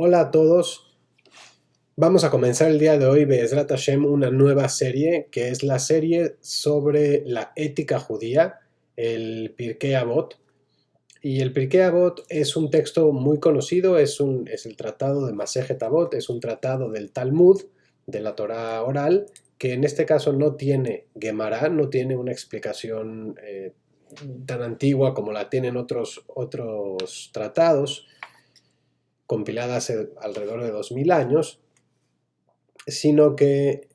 Hola a todos. Vamos a comenzar el día de hoy, Be'ezrat Hashem, una nueva serie que es la serie sobre la ética judía, el Pirkei Avot. Y el Pirkei Avot es un texto muy conocido, es el tratado de Masejet Avot, es un tratado del Talmud, de la Torá oral, que en este caso no tiene Gemara, no tiene una explicación tan antigua como la tienen otros tratados, compilada hace alrededor de 2000 años, sino que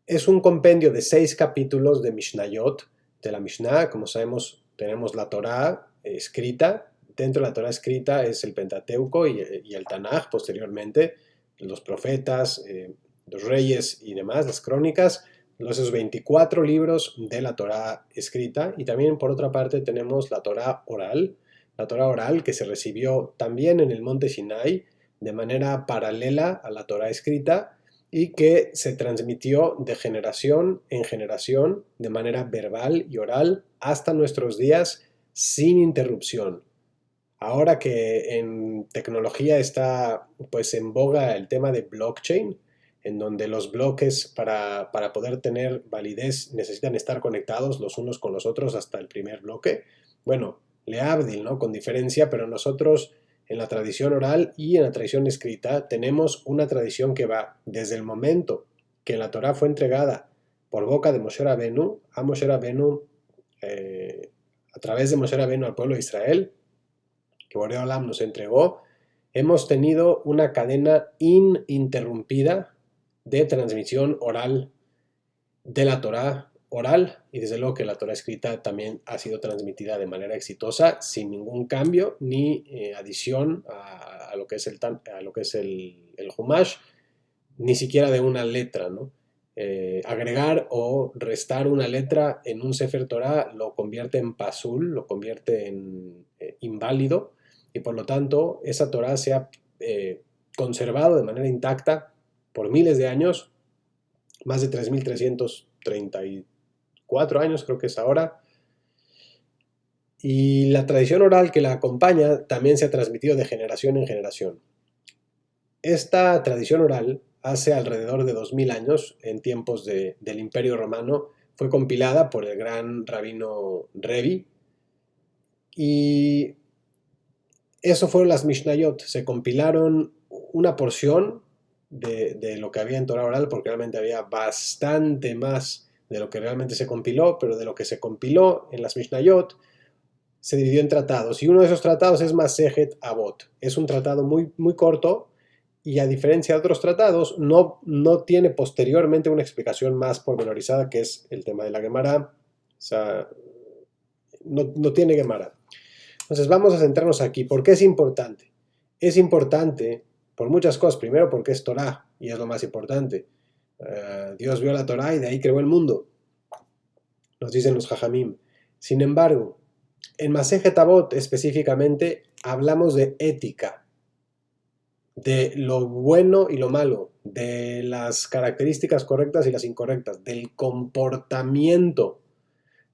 es un compendio de 6 capítulos de Mishnayot, de la Mishnah. Como sabemos, tenemos la Torá escrita. Dentro de la Torá escrita es el Pentateuco y el Tanaj posteriormente, los profetas, los reyes y demás, las crónicas, esos 24 libros de la Torá escrita. Y también por otra parte tenemos la Torá oral que se recibió también en el monte Sinai de manera paralela a la Torá escrita y que se transmitió de generación en generación de manera verbal y oral hasta nuestros días sin interrupción. Ahora que en tecnología está pues en boga el tema de blockchain, en donde los bloques para poder tener validez necesitan estar conectados los unos con los otros hasta el primer bloque. Bueno, leabdil, ¿no? Con diferencia, pero nosotros en la tradición oral y en la tradición escrita tenemos una tradición que va desde el momento que la Torá fue entregada por boca de Moshe Rabenu a Moshe Rabenu, a través de Moshe Rabenu al pueblo de Israel, que Borei Olam nos entregó. Hemos tenido una cadena ininterrumpida de transmisión oral de la Torá oral, y desde luego que la Torá escrita también ha sido transmitida de manera exitosa, sin ningún cambio ni adición a lo que es el Humash, ni siquiera de una letra, ¿no? Agregar o restar una letra en un Sefer Torah lo convierte en pasul, lo convierte en inválido, y por lo tanto esa Torah se ha conservado de manera intacta por miles de años, más de 3334 años creo que es ahora, y la tradición oral que la acompaña también se ha transmitido de generación en generación. Esta tradición oral, hace alrededor de 2000 años, en tiempos del Imperio Romano, fue compilada por el gran rabino Revi, y eso fueron las Mishnayot. Se compilaron una porción de lo que había en Torah oral, porque realmente había bastante más de lo que realmente se compiló, pero de lo que se compiló en las Mishnayot se dividió en tratados, y uno de esos tratados es Masejet Avot. Es un tratado muy, muy corto, y a diferencia de otros tratados, no tiene posteriormente una explicación más pormenorizada, que es el tema de la Gemara. O sea, no tiene Gemara. Entonces vamos a centrarnos aquí. ¿Por qué es importante? Es importante por muchas cosas. Primero porque es Torah, y es lo más importante. Dios vio la Torah y de ahí creó el mundo, nos dicen los Jajamim. Sin embargo, en Masejet Avot específicamente hablamos de ética, de lo bueno y lo malo, de las características correctas y las incorrectas, del comportamiento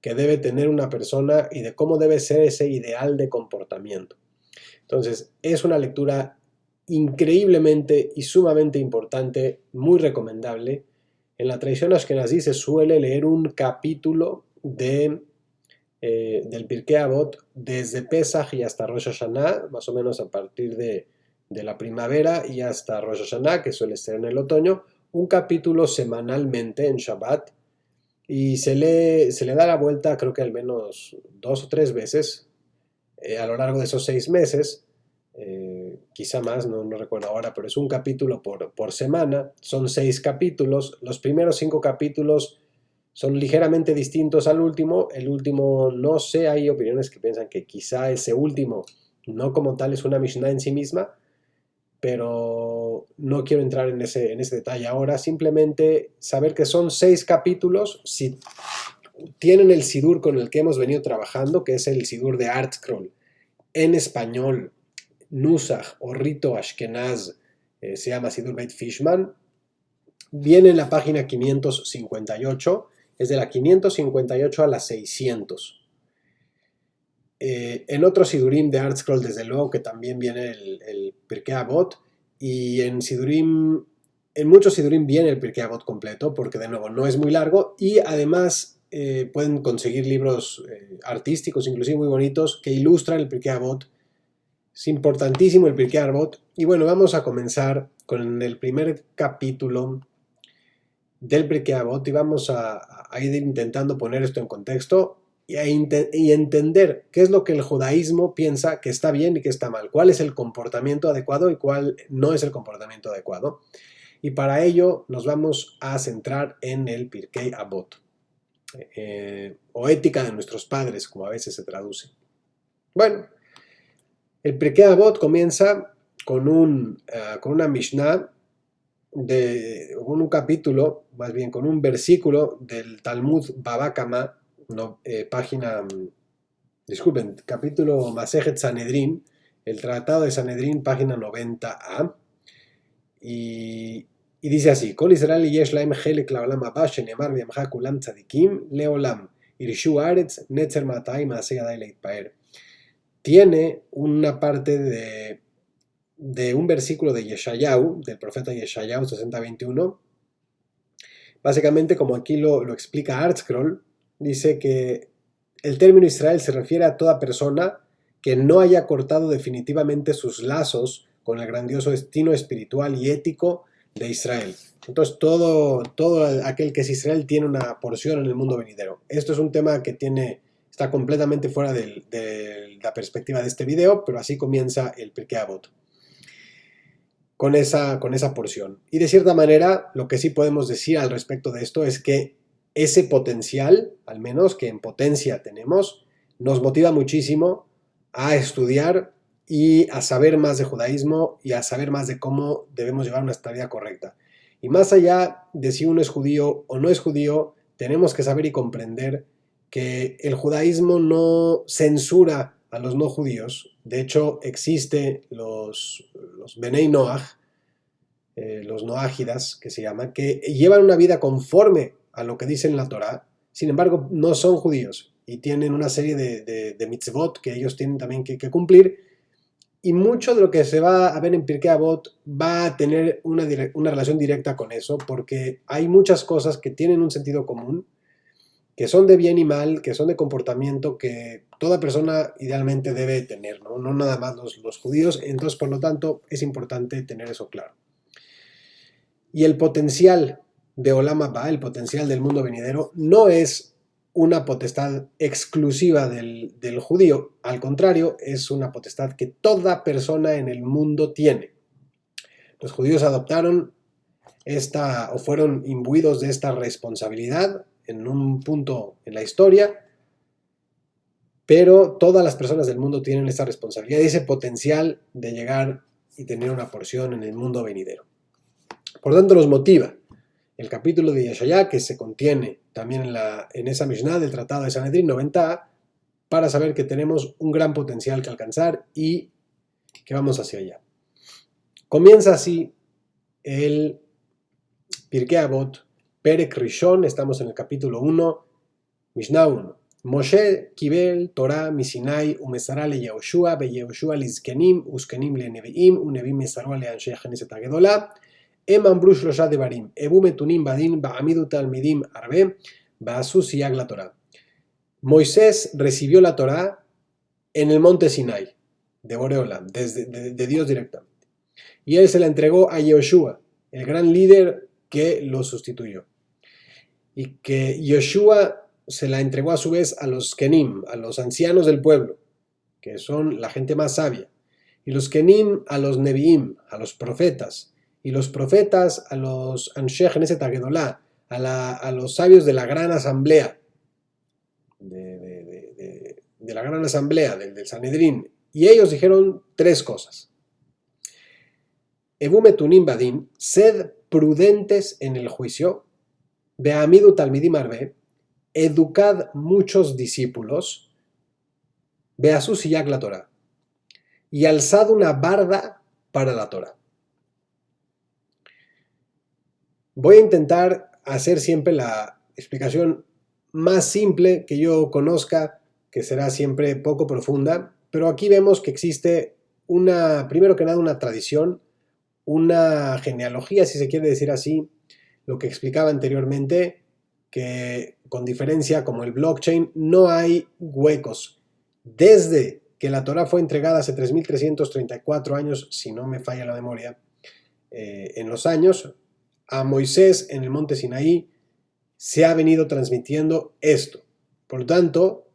que debe tener una persona y de cómo debe ser ese ideal de comportamiento. Entonces, es una lectura increíblemente y sumamente importante, muy recomendable. En la tradición ashkenazí se suele leer un capítulo del Pirkei Avot desde Pesach y hasta Rosh Hashanah, más o menos a partir de la primavera y hasta Rosh Hashanah, que suele ser en el otoño, un capítulo semanalmente en Shabbat, y se le da la vuelta creo que al menos 2 o 3 veces a lo largo de esos 6 meses, quizá más, no recuerdo ahora, pero es un capítulo por semana, son 6 capítulos. Los primeros 5 capítulos son ligeramente distintos al último. El último, no sé, hay opiniones que piensan que quizá ese último no como tal es una Mishnah en sí misma, pero no quiero entrar en ese detalle ahora. Simplemente saber que son 6 capítulos. Si tienen el sidur con el que hemos venido trabajando, que es el sidur de ArtScroll en español, Nusach o Rito Ashkenaz, se llama Sidur Beit Fishman, viene en la página 558, es de la 558 a la 600. En otro Sidurim de ArtScroll, desde luego que también viene el Pirkei Avot, y en muchos Sidurim viene el Pirkei Avot completo, porque de nuevo no es muy largo, y además pueden conseguir libros artísticos, inclusive muy bonitos, que ilustran el Pirkei Avot. Es importantísimo el Pirkei Avot. Y bueno, vamos a comenzar con el primer capítulo del Pirkei Avot y vamos a ir intentando poner esto en contexto y entender qué es lo que el judaísmo piensa que está bien y que está mal, cuál es el comportamiento adecuado y cuál no es el comportamiento adecuado. Y para ello nos vamos a centrar en el Pirkei Avot, o ética de nuestros padres, como a veces se traduce. Bueno, el Pirkei Avot comienza con una Mishnah, con un capítulo, más bien con un versículo del Talmud Baba Kama, capítulo Masejet Sanedrín, el Tratado de Sanedrín, página 90a, y dice así: Kol Israel yesh lahem chelek laolam haba shenemar v'yamcha kulam tzadikim leolam irshu aretz netzer matai maaseh yadai leitpaer. Tiene una parte de un versículo de Yeshayahu, del profeta Yeshayahu 60:21. Básicamente, como aquí lo explica ArtScroll, dice que el término Israel se refiere a toda persona que no haya cortado definitivamente sus lazos con el grandioso destino espiritual y ético de Israel. Entonces, todo aquel que es Israel tiene una porción en el mundo venidero. Esto es un tema que está completamente fuera de la perspectiva de este video, pero así comienza el Pirkei Avot, con esa porción. Y de cierta manera, lo que sí podemos decir al respecto de esto es que ese potencial, al menos que en potencia tenemos, nos motiva muchísimo a estudiar y a saber más de judaísmo y a saber más de cómo debemos llevar una vida correcta. Y más allá de si uno es judío o no es judío, tenemos que saber y comprender que el judaísmo no censura a los no judíos. De hecho, existe los Benei Noach, los noágidas, que se llaman, que llevan una vida conforme a lo que dice en la Torá, sin embargo no son judíos y tienen una serie de mitzvot que ellos tienen también que cumplir, y mucho de lo que se va a ver en Pirkei Avot va a tener una relación directa con eso, porque hay muchas cosas que tienen un sentido común, que son de bien y mal, que son de comportamiento que toda persona idealmente debe tener, no nada más los judíos. Entonces, por lo tanto, es importante tener eso claro. Y el potencial de Olam Haba, el potencial del mundo venidero, no es una potestad exclusiva del judío, al contrario, es una potestad que toda persona en el mundo tiene. Los judíos adoptaron o fueron imbuidos de esta responsabilidad en un punto en la historia, pero todas las personas del mundo tienen esta responsabilidad y ese potencial de llegar y tener una porción en el mundo venidero. Por tanto, nos motiva el capítulo de Yeshayá, que se contiene también en esa Mishnah del Tratado de Sanedrín 90a, para saber que tenemos un gran potencial que alcanzar y que vamos hacia allá. Comienza así el Pirkei Avot, Perek Rishon, estamos en el capítulo 1, Mishnah 1. Moshe kibel Torah misinai umesara le Yehoshua beYehoshua lizkenim uskenim le neviim unevim mesaro le anshei Knesset hagedolah הם אמרו שלושה דברים, הבו מתונים בדין, בעמידו תלמידים הרבה, ועשו סייג לתורה. Moisés recibió la Torá en el monte Sinai, de Boreolam, de Dios directamente. Y él se la entregó a Yehoshua, el gran líder que lo sustituyó. Y que Yehoshua se la entregó a su vez a los Kenim, a los ancianos del pueblo, que son la gente más sabia. Y los Kenim a los Neviim, a los profetas. Y los profetas a los Anshei Knesset Hagedolah, a los sabios de la gran asamblea, de la gran asamblea, del Sanedrín. Y ellos dijeron tres cosas. Ebu metunim badin, sed prudentes en el juicio, be'amidu talmidim arbe, educad muchos discípulos, be'asu siyag la Torah, y alzad una barda para la Torah. Voy a intentar hacer siempre la explicación más simple que yo conozca, que será siempre poco profunda, pero aquí vemos que existe primero que nada una tradición, una genealogía, si se quiere decir así, lo que explicaba anteriormente, que con diferencia como el blockchain no hay huecos. Desde que la Torá fue entregada hace 3.334 años, si no me falla la memoria, en los años, a Moisés en el monte Sinaí se ha venido transmitiendo esto. Por lo tanto,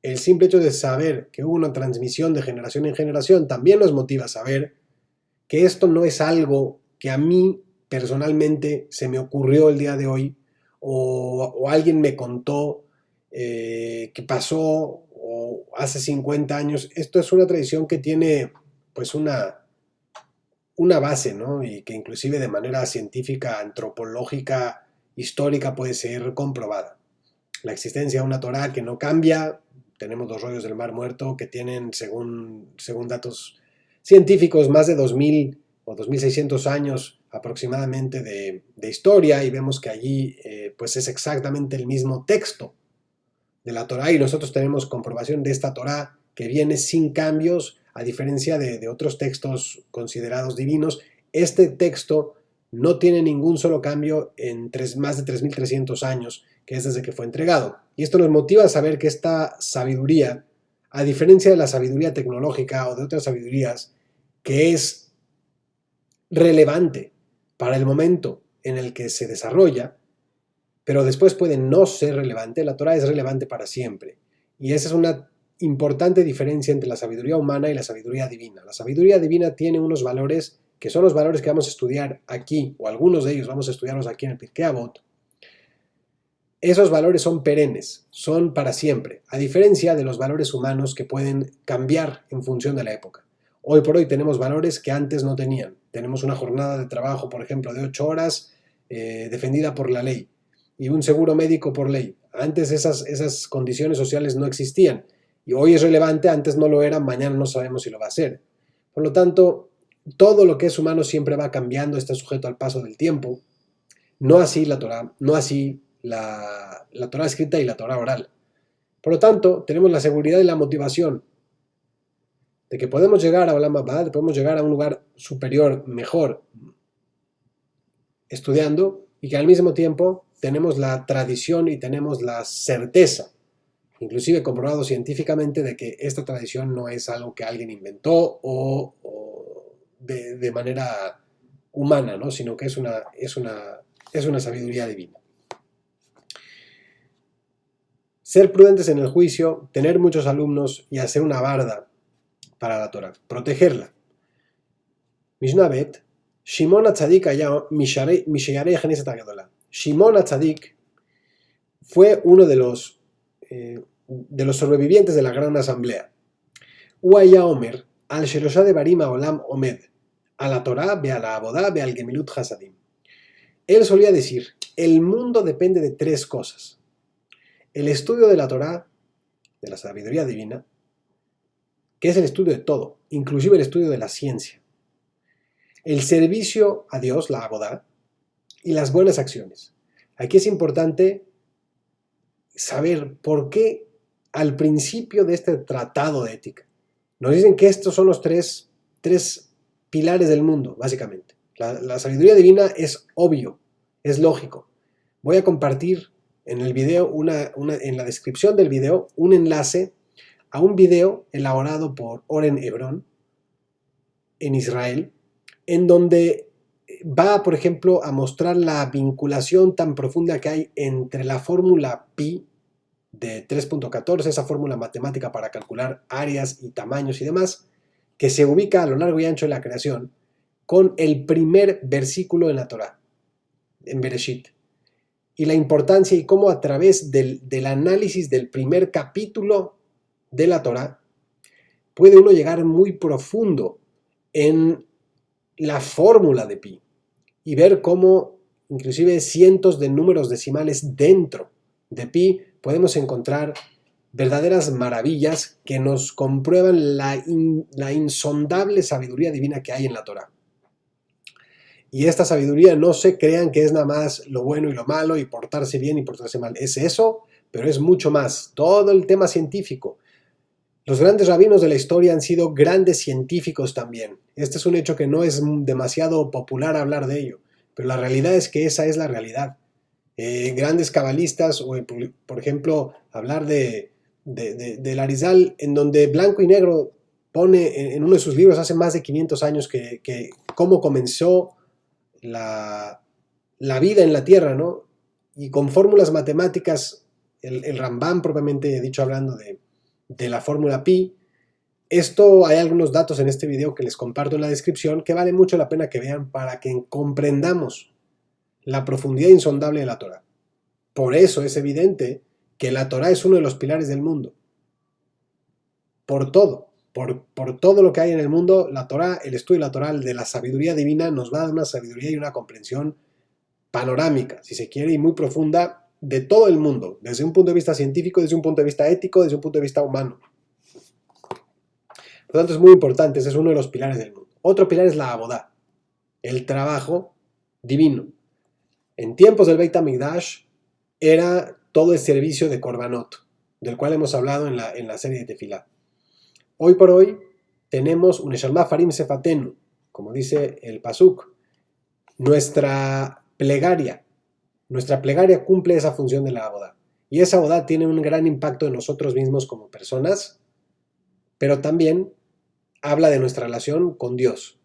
el simple hecho de saber que hubo una transmisión de generación en generación también nos motiva a saber que esto no es algo que a mí personalmente se me ocurrió el día de hoy o alguien me contó que pasó o hace 50 años. Esto es una tradición que tiene pues una base, ¿no? Y que inclusive de manera científica, antropológica, histórica puede ser comprobada. La existencia de una Torá que no cambia. Tenemos los rollos del Mar Muerto que tienen, según datos científicos, más de 2000 o 2600 años aproximadamente de historia, y vemos que allí pues es exactamente el mismo texto de la Torá, y nosotros tenemos comprobación de esta Torá que viene sin cambios, a diferencia de otros textos considerados divinos. Este texto no tiene ningún solo cambio en más de 3300 años, que es desde que fue entregado. Y esto nos motiva a saber que esta sabiduría, a diferencia de la sabiduría tecnológica o de otras sabidurías, que es relevante para el momento en el que se desarrolla, pero después puede no ser relevante, la Torá es relevante para siempre. Y esa es una importante diferencia entre la sabiduría humana y la sabiduría divina. La sabiduría divina tiene unos valores que son los valores que vamos a estudiar aquí, o algunos de ellos vamos a estudiarlos aquí en el Pirkei Avot. Esos valores son perennes, son para siempre, a diferencia de los valores humanos que pueden cambiar en función de la época. Hoy por hoy tenemos valores que antes no tenían. Tenemos una jornada de trabajo, por ejemplo, de 8 horas defendida por la ley, y un seguro médico por ley. Antes esas condiciones sociales no existían, y hoy es relevante, antes no lo era, mañana no sabemos si lo va a ser. Por lo tanto, todo lo que es humano siempre va cambiando, está sujeto al paso del tiempo. No así la Torá, no así la Torá escrita y la Torá oral. Por lo tanto, tenemos la seguridad y la motivación de que podemos llegar a Olam Haba, podemos llegar a un lugar superior, mejor, estudiando, y que al mismo tiempo tenemos la tradición y tenemos la certeza, inclusive comprobado científicamente, de que esta tradición no es algo que alguien inventó o de manera humana, ¿no? Sino que es una sabiduría divina. Ser prudentes en el juicio, tener muchos alumnos y hacer una barda para la Torah, protegerla. Mishnah Bet, Shimon HaTzadik Misheyarei Knesset HaGedolah. Shimon HaTzadik fue uno de los sobrevivientes de la gran asamblea. Uaya Omer, al Shelosha de Barima Olam Omed, a la Torah, ve a la Abodá, ve al Gemilut Hasadim. Él solía decir, el mundo depende de 3 cosas. El estudio de la Torah, de la sabiduría divina, que es el estudio de todo, inclusive el estudio de la ciencia. El servicio a Dios, la Abodá, y las buenas acciones. Aquí es importante saber por qué al principio de este tratado de ética nos dicen que estos son los tres pilares del mundo, básicamente. La sabiduría divina es obvio, es lógico. Voy a compartir en el video, en la descripción del video, un enlace a un video elaborado por Oren Hebron en Israel, en donde va, por ejemplo, a mostrar la vinculación tan profunda que hay entre la fórmula pi de 3.14, esa fórmula matemática para calcular áreas y tamaños y demás, que se ubica a lo largo y ancho de la creación, con el primer versículo en la Torá, en Bereshit. Y la importancia y cómo a través del análisis del primer capítulo de la Torá puede uno llegar muy profundo en la fórmula de pi y ver cómo inclusive cientos de números decimales dentro de pi podemos encontrar verdaderas maravillas que nos comprueban la insondable sabiduría divina que hay en la Torá. Y esta sabiduría, no se crean que es nada más lo bueno y lo malo y portarse bien y portarse mal. Es eso, pero es mucho más. Todo el tema científico. Los grandes rabinos de la historia han sido grandes científicos también. Este es un hecho que no es demasiado popular hablar de ello, pero la realidad es que esa es la realidad. Grandes cabalistas, o por ejemplo, hablar del Arizal, en donde blanco y negro pone en uno de sus libros hace más de 500 años que cómo comenzó la vida en la Tierra, ¿no? Y con fórmulas matemáticas, el Rambam propiamente dicho hablando de la fórmula pi. Esto, hay algunos datos en este video que les comparto en la descripción que vale mucho la pena que vean para que comprendamos la profundidad insondable de la Torah. Por eso es evidente que la Torah es uno de los pilares del mundo. Por todo, por todo lo que hay en el mundo, la Torah, el estudio de la Torah, de la sabiduría divina, nos va a dar una sabiduría y una comprensión panorámica, si se quiere, y muy profunda de todo el mundo, desde un punto de vista científico, desde un punto de vista ético, desde un punto de vista humano. Por lo tanto, es muy importante, ese es uno de los pilares del mundo. Otro pilar es la abodá, el trabajo divino. En tiempos del Beit HaMikdash era todo el servicio de Korbanot, del cual hemos hablado en la serie de Tefilá. Hoy por hoy tenemos un Eshalma Farim Sefatenu, como dice el Pasuk. Nuestra plegaria cumple esa función de la abodá. Y esa abodá tiene un gran impacto en nosotros mismos como personas, pero también habla de nuestra relación con Dios.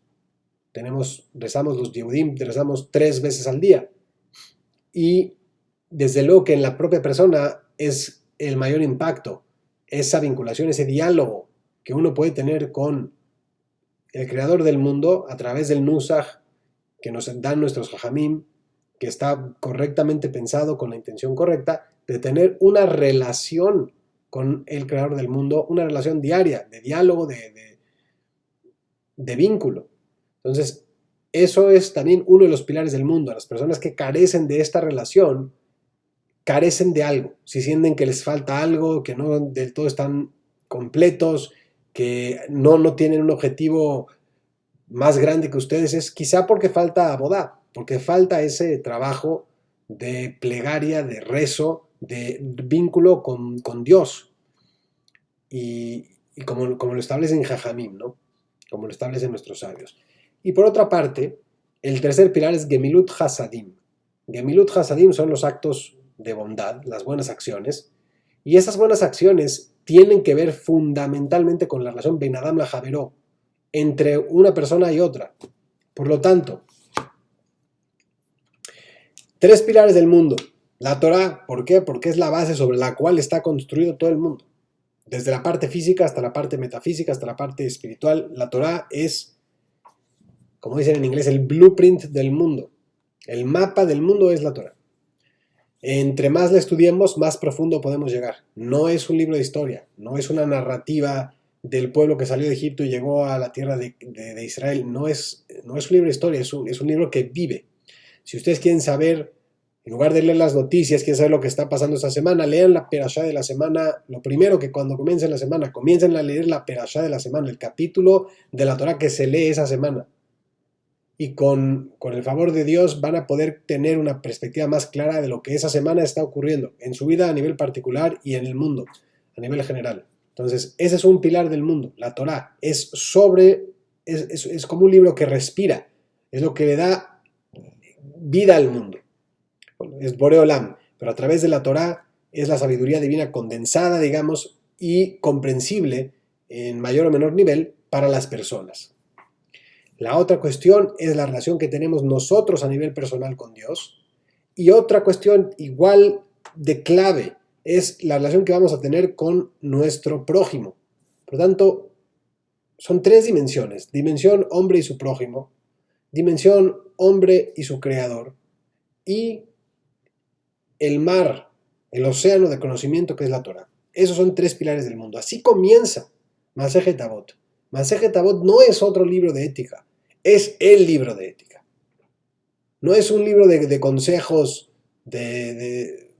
Rezamos los Yehudim, rezamos 3 veces al día. Y desde luego que en la propia persona es el mayor impacto, esa vinculación, ese diálogo que uno puede tener con el creador del mundo a través del Nusach que nos dan nuestros Jajamim, que está correctamente pensado con la intención correcta de tener una relación con el creador del mundo, una relación diaria, de diálogo, de vínculo. Entonces, eso es también uno de los pilares del mundo. Las personas que carecen de esta relación carecen de algo, si sienten que les falta algo, que no del todo están completos, que no tienen un objetivo más grande que ustedes, es quizá porque falta abodá, porque falta ese trabajo de plegaria, de rezo, de vínculo con Dios. Y como lo establecen Jajamim, ¿no? Como lo establecen nuestros sabios. Y por otra parte, el tercer pilar es Gemilut Hasadim. Gemilut Hasadim son los actos de bondad, las buenas acciones, y esas buenas acciones tienen que ver fundamentalmente con la relación Ben Adam la Javeró, entre una persona y otra. Por lo tanto, 3 pilares del mundo. La Torah, ¿por qué? Porque es la base sobre la cual está construido todo el mundo. Desde la parte física hasta la parte metafísica, hasta la parte espiritual, la Torah es, como dicen en inglés, el blueprint del mundo. El mapa del mundo es la Torah. Entre más la estudiemos, más profundo podemos llegar. No es un libro de historia, no es una narrativa del pueblo que salió de Egipto y llegó a la tierra de Israel. No es un libro de historia, es un libro que vive. Si ustedes quieren saber, en lugar de leer las noticias, quieren saber lo que está pasando esta semana, lean la perashá de la semana. Lo primero que cuando comiencen la semana, comiencen a leer la perashá de la semana, el capítulo de la Torah que se lee esa semana. Y con el favor de Dios van a poder tener una perspectiva más clara de lo que esa semana está ocurriendo en su vida a nivel particular y en el mundo, a nivel general. Entonces, ese es un pilar del mundo. La Torah es como un libro que respira, es lo que le da vida al mundo. Bueno, es Boreolam, pero a través de la Torah es la sabiduría divina condensada, digamos, y comprensible en mayor o menor nivel para las personas. La otra cuestión es la relación que tenemos nosotros a nivel personal con Dios. Y otra cuestión igual de clave es la relación que vamos a tener con nuestro prójimo. Por lo tanto, son 3 dimensiones. Dimensión hombre y su prójimo. Dimensión hombre y su creador. Y el mar, el océano de conocimiento que es la Torah. Esos son 3 pilares del mundo. Así comienza Masejet Avot. Masejet Avot no es otro libro de ética. Es el libro de ética. No es un libro de consejos de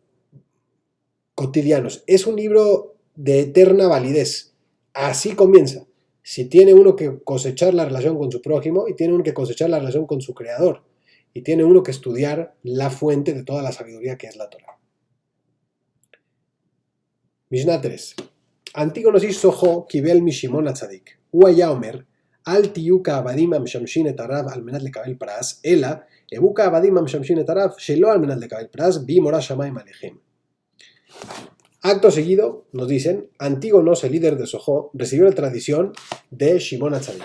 cotidianos. Es un libro de eterna validez. Así comienza. Si tiene uno que cosechar la relación con su prójimo y tiene uno que cosechar la relación con su creador y tiene uno que estudiar la fuente de toda la sabiduría que es la Torah. Mishnah 3. Antígonos ish sojo kibel mishimon atzadik. הוא היה אומר, אל תהיו כעבדים המשמשים את הרב על מנת לקבל פרס, אלא הוו כעבדים המשמשים את הרב שלא על מנת לקבל פרס, בי מורא שמיים עליכם. Acto seguido, nos dicen, Antígonos, el líder de Sojó, recibió la tradición de Shimon Atzadik.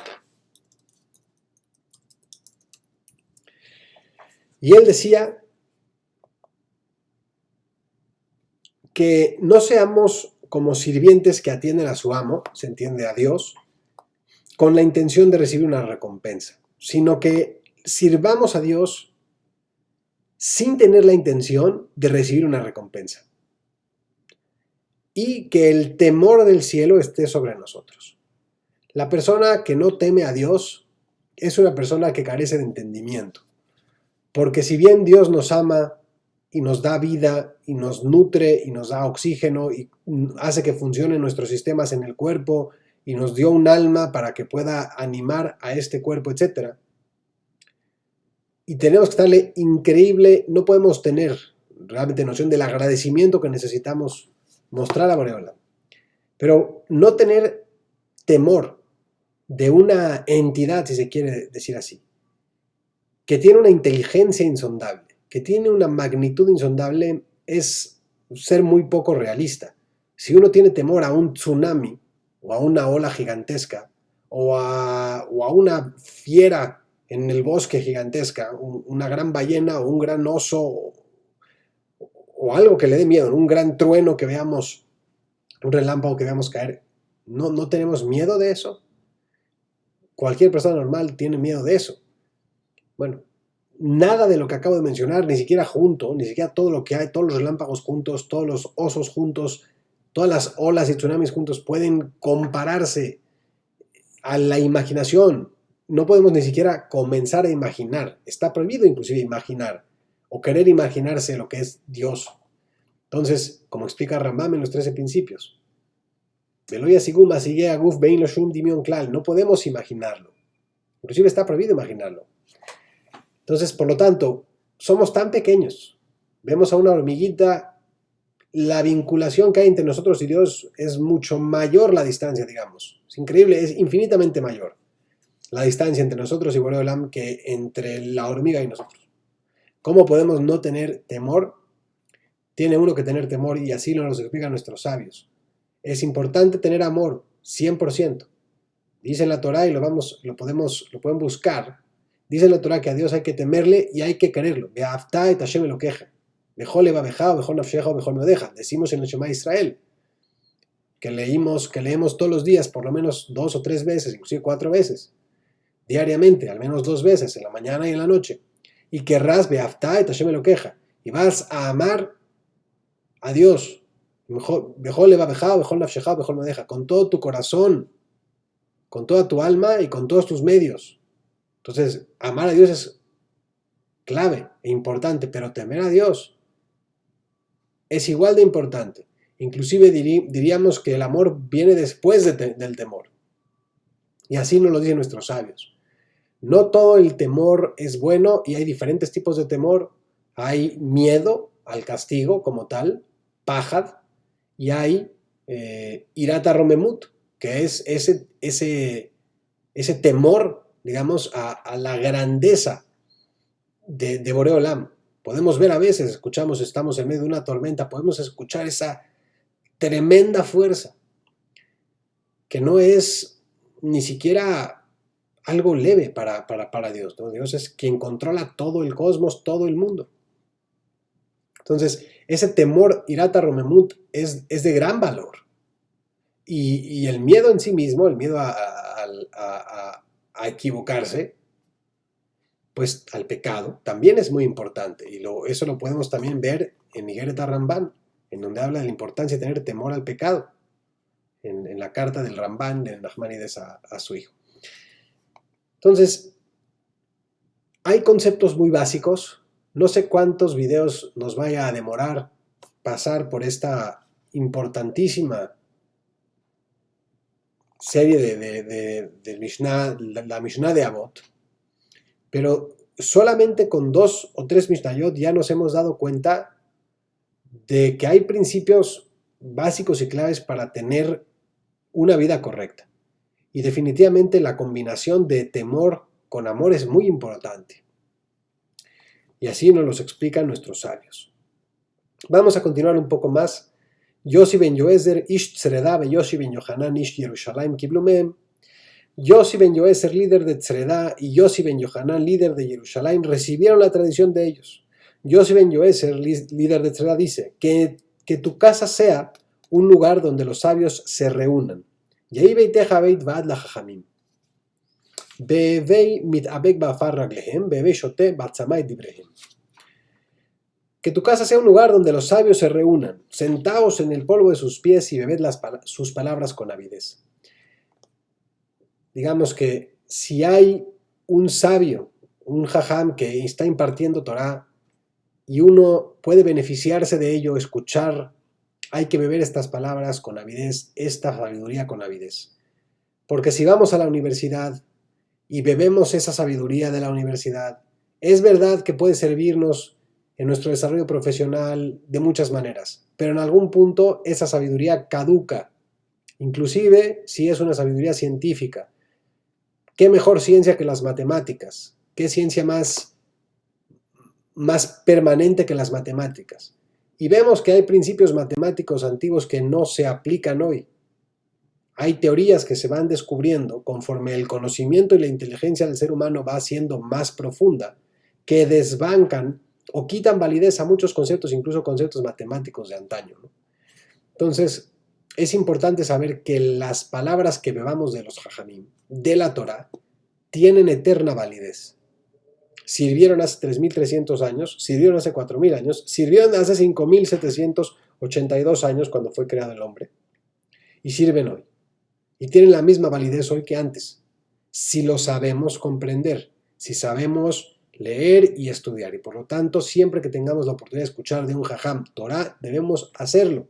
Y él decía que no seamos como sirvientes que atienden a su amo, se entiende a Dios, con la intención de recibir una recompensa, sino que sirvamos a Dios sin tener la intención de recibir una recompensa. Y que el temor del cielo esté sobre nosotros. La persona que no teme a Dios es una persona que carece de entendimiento, porque si bien Dios nos ama y nos da vida y nos nutre y nos da oxígeno y hace que funcionen nuestros sistemas en el cuerpo y nos dio un alma para que pueda animar a este cuerpo, etc. Y tenemos que estarle increíble, no podemos tener realmente noción del agradecimiento que necesitamos mostrar a Boreolam. Pero no tener temor de una entidad, si se quiere decir así, que tiene una inteligencia insondable, que tiene una magnitud insondable, es ser muy poco realista. Si uno tiene temor a un tsunami, o a una ola gigantesca, o a una fiera en el bosque gigantesca, una gran ballena o un gran oso, o algo que le dé miedo, un gran trueno que veamos, un relámpago que veamos caer, ¿no tenemos miedo de eso? Cualquier persona normal tiene miedo de eso. Bueno, nada de lo que acabo de mencionar, ni siquiera junto, ni siquiera todo lo que hay, todos los relámpagos juntos, todos los osos juntos, todas las olas y tsunamis juntos pueden compararse a la imaginación. No podemos ni siquiera comenzar a imaginar. Está prohibido inclusive imaginar o querer imaginarse lo que es Dios. Entonces, como explica Rambam en los 13 principios, no podemos imaginarlo. Inclusive está prohibido imaginarlo. Entonces, por lo tanto, somos tan pequeños. Vemos a una hormiguita, la vinculación que hay entre nosotros y Dios es mucho mayor la distancia, digamos. Es increíble, es infinitamente mayor la distancia entre nosotros y Boreolam que entre la hormiga y nosotros. ¿Cómo podemos no tener temor? Tiene uno que tener temor y así nos lo explican nuestros sabios. Es importante tener amor, 100%. Dice en la Torah y lo pueden buscar. Dice en la Torah que a Dios hay que temerle y hay que quererlo. Ve'ahavta et Hashem Elokeja. Bechol levaveja, bechol nafsheja, bechol meodeja. Decimos en el Shema Israel que leemos todos los días por lo menos 2 o 3 veces, inclusive 4 veces, diariamente, al menos 2 veces, en la mañana y en la noche. Y querrás ve'ahavta et Hashem Elokeja. Y vas a amar a Dios. Bechol levaveja, bechol nafsheja, bechol meodeja. Con todo tu corazón, con toda tu alma y con todos tus medios. Entonces, amar a Dios es clave e importante, pero temer a Dios es igual de importante. Inclusive diríamos que el amor viene después del temor. Y así nos lo dicen nuestros sabios. No todo el temor es bueno y hay diferentes tipos de temor. Hay miedo al castigo como tal, pajad, y hay irata romemut, que es ese temor, digamos, a la grandeza de Boreolam. Podemos ver a veces, estamos en medio de una tormenta, podemos escuchar esa tremenda fuerza, que no es ni siquiera algo leve para Dios, ¿no? Dios es quien controla todo el cosmos, todo el mundo. Entonces, ese temor, irata romemut, es de gran valor. Y el miedo en sí mismo, el miedo a equivocarse, pues al pecado, también es muy importante. Y eso lo podemos también ver en Igeret HaRamban, en donde habla de la importancia de tener temor al pecado, en la carta del Ramban, de Nachmanides a su hijo. Entonces, hay conceptos muy básicos. No sé cuántos videos nos vaya a demorar pasar por esta importantísima serie de Mishnah, la Mishnah de Avot, pero solamente con 2 o 3 Mishnayot ya nos hemos dado cuenta de que hay principios básicos y claves para tener una vida correcta. Y definitivamente la combinación de temor con amor es muy importante. Y así nos los explican nuestros sabios. Vamos a continuar un poco más. Yossi ben Yoezer, Ish Tzreda, ve Yossi ben Yohanan, Ish Yerushalayim, Kiblumehem. Yossi ben Yoezer, líder de Tzreda, y Yossi ben Yohanan, líder de Jerusalén, recibieron la tradición de ellos. Yossi ben Yoezer, líder de Tzreda, dice que tu casa sea un lugar donde los sabios se reúnan. Yei beiteja beit vaad la jajamim. Be'evei mitabek ba'afar raglehem, be'evei shote ba'atzamai dibrehem. Que tu casa sea un lugar donde los sabios se reúnan, sentaos en el polvo de sus pies y bebed sus palabras con avidez. Digamos que si hay un sabio, un jajam que está impartiendo Torah y uno puede beneficiarse de ello, escuchar, hay que beber estas palabras con avidez, esta sabiduría con avidez. Porque si vamos a la universidad y bebemos esa sabiduría de la universidad, es verdad que puede servirnos en nuestro desarrollo profesional de muchas maneras, pero en algún punto esa sabiduría caduca, inclusive si es una sabiduría científica. ¿Qué mejor ciencia que las matemáticas? ¿Qué ciencia más permanente que las matemáticas? Y vemos que hay principios matemáticos antiguos que no se aplican hoy. Hay teorías que se van descubriendo conforme el conocimiento y la inteligencia del ser humano va siendo más profunda, que desbancan o quitan validez a muchos conceptos, incluso conceptos matemáticos de antaño, ¿no? Entonces, es importante saber que las palabras que bebamos de los jajamim, de la Torah, tienen eterna validez. Sirvieron hace 3.300 años, sirvieron hace 4.000 años, sirvieron hace 5.782 años cuando fue creado el hombre, y sirven hoy. Y tienen la misma validez hoy que antes, si lo sabemos comprender, si sabemos leer y estudiar. Y por lo tanto, siempre que tengamos la oportunidad de escuchar de un jajam Torah, debemos hacerlo.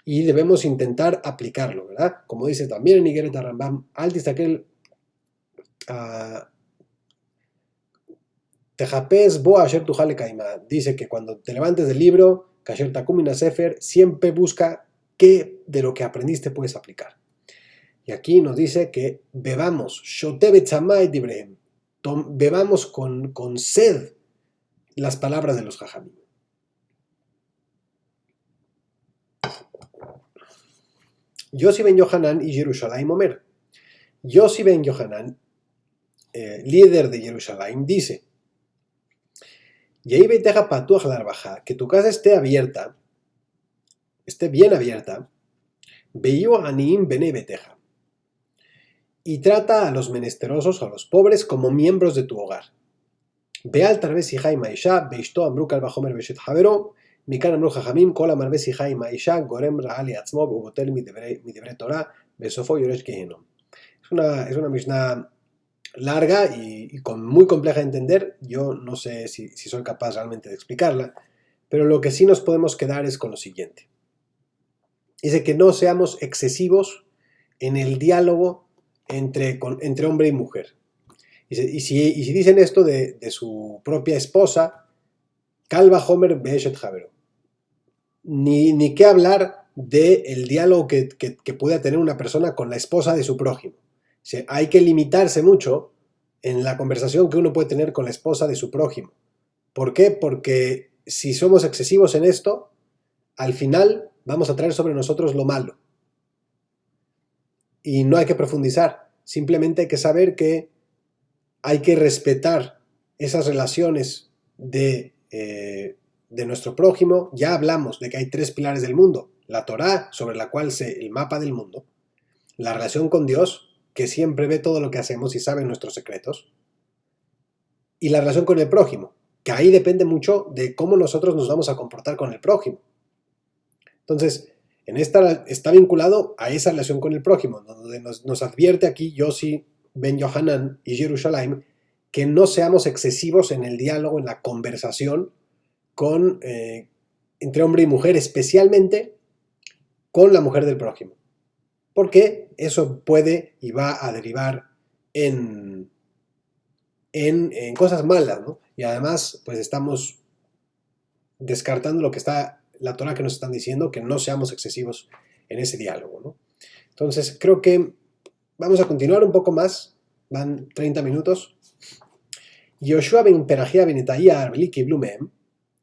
Y debemos intentar aplicarlo, ¿verdad? Como dice también en Igeret Rambam, Altis aquel Tejapes bo asher tujale kaima. Dice que cuando te levantes del libro, Kasher Takumina Sefer, siempre busca qué de lo que aprendiste puedes aplicar. Y aquí nos dice que bebamos, shote betzamai dibrehem, bebamos con sed las palabras de los jajamim. Yossi ben Yohanan y Yerushalayim Omer. Yossi ben Yohanan, líder de Jerusalén, dice: Yei beiteja patuach larbaja, que tu casa esté abierta, esté bien abierta, veiu aniim benei beteja, y trata a los menesterosos o a los pobres como miembros de tu hogar. Ve al tarbe sija y maisha, beishto amru kal bajomer beshet javero, mikan amru jajamim, kol amarbe sija y maisha, gorem raali atzmo, ubotel mi debre Torah, besofo yoresh gehenom. Es una Mishnah larga y muy compleja de entender. Yo no sé si soy capaz realmente de explicarla, pero lo que sí nos podemos quedar es con lo siguiente. Dice que no seamos excesivos en el diálogo entre hombre y mujer. Y si dicen esto de su propia esposa, Kalva Homer Beeshet Javero. Ni qué hablar del diálogo que pueda tener una persona con la esposa de su prójimo. Hay que limitarse mucho en la conversación que uno puede tener con la esposa de su prójimo. ¿Por qué? Porque si somos excesivos en esto, al final vamos a traer sobre nosotros lo malo. Y no hay que profundizar. Simplemente hay que saber que hay que respetar esas relaciones de nuestro prójimo. Ya hablamos de que hay 3 pilares del mundo. La Torah, sobre la cual el mapa del mundo. La relación con Dios, que siempre ve todo lo que hacemos y sabe nuestros secretos. Y la relación con el prójimo, que ahí depende mucho de cómo nosotros nos vamos a comportar con el prójimo. Entonces, está vinculado a esa relación con el prójimo, donde nos advierte aquí Yossi ben Yohanan y Jerusalén que no seamos excesivos en el diálogo, en la conversación entre hombre y mujer, especialmente con la mujer del prójimo. Porque eso puede y va a derivar en cosas malas, ¿no? Y además, pues estamos descartando lo que está la Torah que nos están diciendo, que no seamos excesivos en ese diálogo, ¿no? Entonces creo que vamos a continuar un poco más, van 30 minutos. Yoshua ben Perajia ben Itai Arbeli Kiblu Mehem.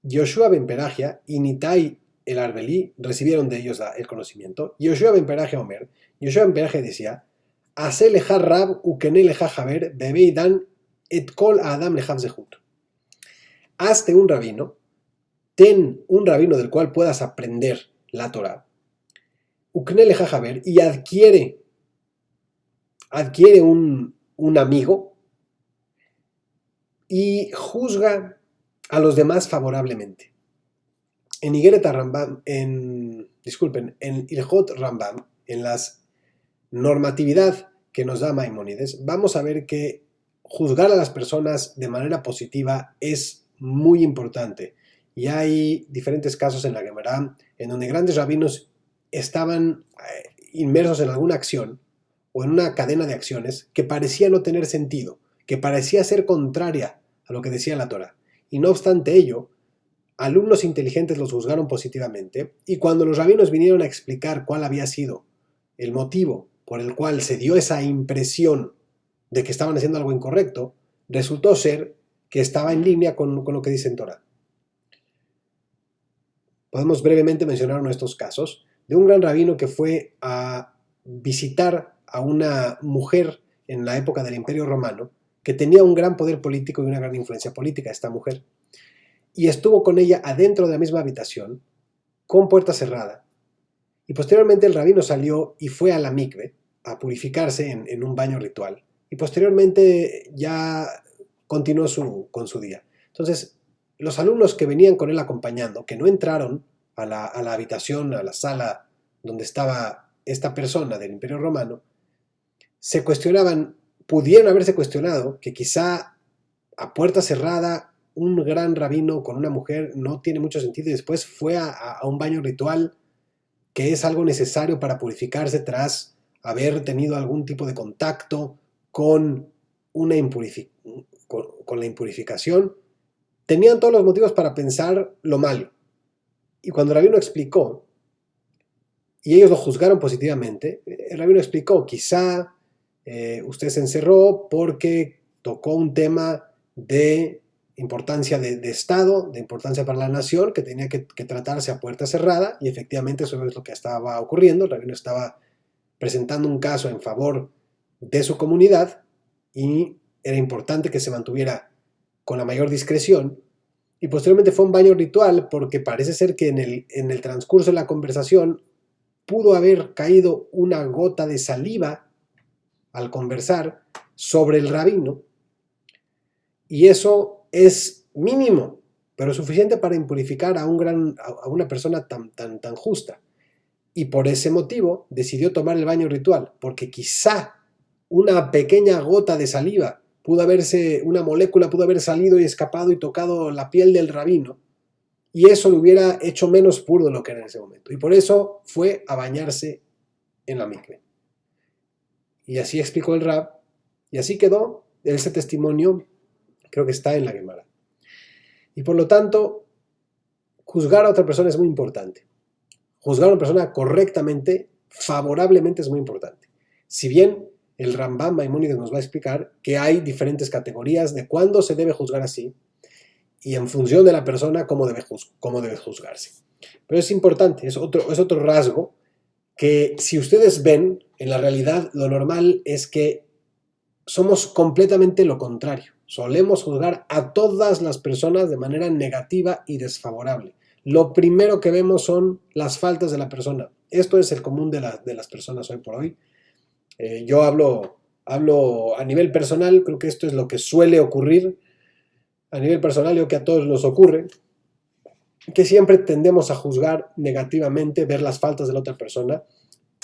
Yoshua ben Perajia y Nitai el Arbelí recibieron de ellos el conocimiento. Yoshua ben Perajia Omer, Yoshua ben Perajia decía, Ase leja rab ukene leja javer bebeidan et kol adam lejav zehut. Hazte un rabino, ten un rabino del cual puedas aprender la Torah, ukene leja javer, y adquiere un amigo y juzga a los demás favorablemente. En Rambam, en Ilhot Rambam, en las normatividad que nos da Maimónides, vamos a ver que juzgar a las personas de manera positiva es muy importante. Y hay diferentes casos en la Gemara en donde grandes rabinos estaban inmersos en alguna acción o en una cadena de acciones que parecía no tener sentido, que parecía ser contraria a lo que decía la Torah. Y no obstante ello, alumnos inteligentes los juzgaron positivamente, y cuando los rabinos vinieron a explicar cuál había sido el motivo por el cual se dio esa impresión de que estaban haciendo algo incorrecto, resultó ser que estaba en línea con lo que dice en Torah. Podemos brevemente mencionar uno de estos casos, de un gran rabino que fue a visitar a una mujer en la época del Imperio Romano, que tenía un gran poder político y una gran influencia política, esta mujer, y estuvo con ella adentro de la misma habitación, con puerta cerrada, y posteriormente el rabino salió y fue a la mikve a purificarse en un baño ritual, y posteriormente ya continuó con su día. Entonces, los alumnos que venían con él acompañando, que no entraron a la habitación, a la sala donde estaba esta persona del Imperio Romano, se cuestionaban, pudieron haberse cuestionado que quizá a puerta cerrada un gran rabino con una mujer no tiene mucho sentido, y después fue a un baño ritual que es algo necesario para purificarse tras haber tenido algún tipo de contacto con la impurificación. Tenían todos los motivos para pensar lo malo. Y cuando el rabino explicó, y ellos lo juzgaron positivamente, el rabino explicó, quizá usted se encerró porque tocó un tema de importancia de Estado, de importancia para la nación, que tenía que tratarse a puerta cerrada, y efectivamente eso es lo que estaba ocurriendo. El rabino estaba presentando un caso en favor de su comunidad y era importante que se mantuviera con la mayor discreción. Y posteriormente fue un baño ritual porque parece ser que en el transcurso de la conversación pudo haber caído una gota de saliva al conversar sobre el rabino, y eso es mínimo, pero suficiente para impurificar a una persona tan justa. Y por ese motivo decidió tomar el baño ritual, porque quizá una pequeña gota de saliva una molécula pudo haber salido y escapado y tocado la piel del rabino, y eso lo hubiera hecho menos puro de lo que era en ese momento. Y por eso fue a bañarse en la mikve. Y así explicó el Rab, y así quedó ese testimonio, creo que está en la Gemara. Y por lo tanto, juzgar a otra persona es muy importante. Juzgar a una persona correctamente, favorablemente, es muy importante. Si bien el Rambam Maimónides nos va a explicar que hay diferentes categorías de cuándo se debe juzgar así, y en función de la persona cómo debe juzgarse. Pero es importante, es otro rasgo que, si ustedes ven, en la realidad lo normal es que somos completamente lo contrario. Solemos juzgar a todas las personas de manera negativa y desfavorable. Lo primero que vemos son las faltas de la persona. Esto es el común de las personas hoy por hoy. Yo hablo a nivel personal, creo que esto es lo que suele ocurrir. A nivel personal, creo que a todos nos ocurre, que siempre tendemos a juzgar negativamente, ver las faltas de la otra persona,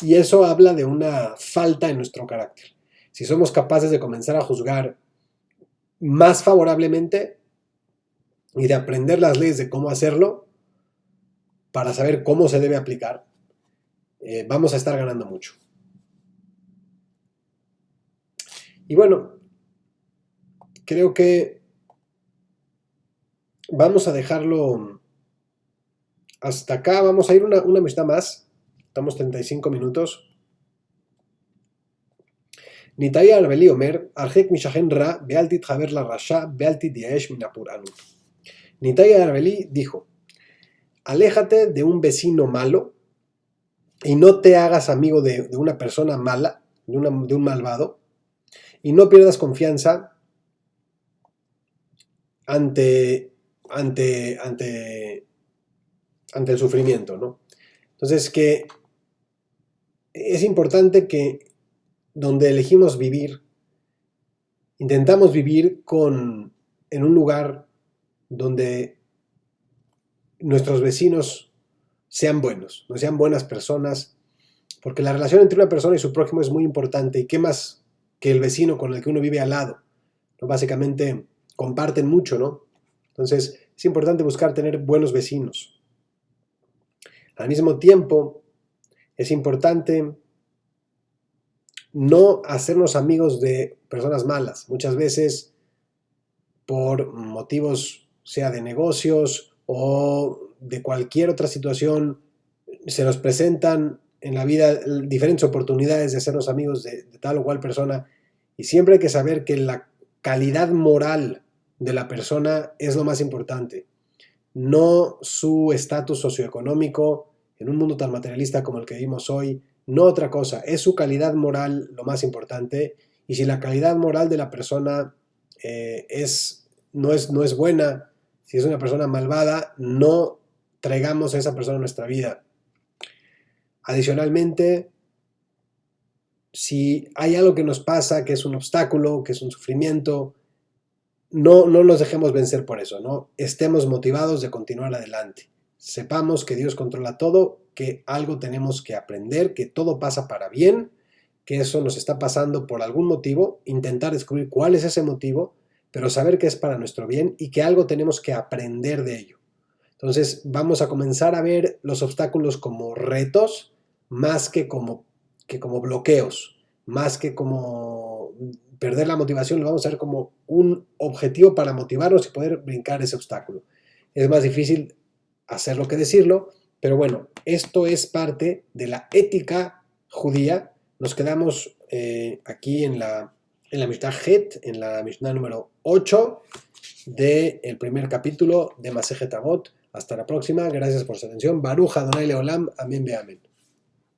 y eso habla de una falta en nuestro carácter. Si somos capaces de comenzar a juzgar más favorablemente y de aprender las leyes de cómo hacerlo para saber cómo se debe aplicar, vamos a estar ganando mucho. Y bueno, creo que vamos a dejarlo hasta acá. Vamos a ir una Mishnah más. Estamos 35 minutos. Nitai Arbeli Omer, Arjek Mishahen Ra, Bealtit Haber la Rasha, Bealtit Yaesh Minapur Anut. Nitai Arbeli dijo: aléjate de un vecino malo y no te hagas amigo de una persona mala, de un malvado, y no pierdas confianza ante el sufrimiento, ¿no? Entonces, que es importante que donde elegimos vivir, intentamos vivir en un lugar donde nuestros vecinos sean buenos, no sean buenas personas, porque la relación entre una persona y su prójimo es muy importante, y qué más que el vecino con el que uno vive al lado, ¿no? Básicamente comparten mucho, ¿no? Entonces es importante buscar tener buenos vecinos. Al mismo tiempo, es importante no hacernos amigos de personas malas. Muchas veces, por motivos, sea de negocios o de cualquier otra situación, se nos presentan en la vida diferentes oportunidades de hacernos amigos de tal o cual persona, y siempre hay que saber que la calidad moral de la persona es lo más importante, no su estatus socioeconómico en un mundo tan materialista como el que vivimos hoy, no otra cosa, es su calidad moral lo más importante, y si la calidad moral de la persona no es buena, si es una persona malvada, no traigamos a esa persona a nuestra vida. Adicionalmente, si hay algo que nos pasa, que es un obstáculo, que es un sufrimiento, no nos dejemos vencer por eso, ¿no? Estemos motivados de continuar adelante. Sepamos que Dios controla todo, que algo tenemos que aprender, que todo pasa para bien, que eso nos está pasando por algún motivo, intentar descubrir cuál es ese motivo, pero saber que es para nuestro bien y que algo tenemos que aprender de ello. Entonces vamos a comenzar a ver los obstáculos como retos, más que como bloqueos, más que como perder la motivación, lo vamos a ver como un objetivo para motivarnos y poder brincar ese obstáculo. Es más difícil hacerlo que decirlo, pero bueno, esto es parte de la ética judía. Nos quedamos aquí en la Mishnah Het, en la Mishnah número 8 del primer capítulo de Masejet Avot. Hasta la próxima, gracias por su atención. Baruch Adonai Leolam, amén be amén.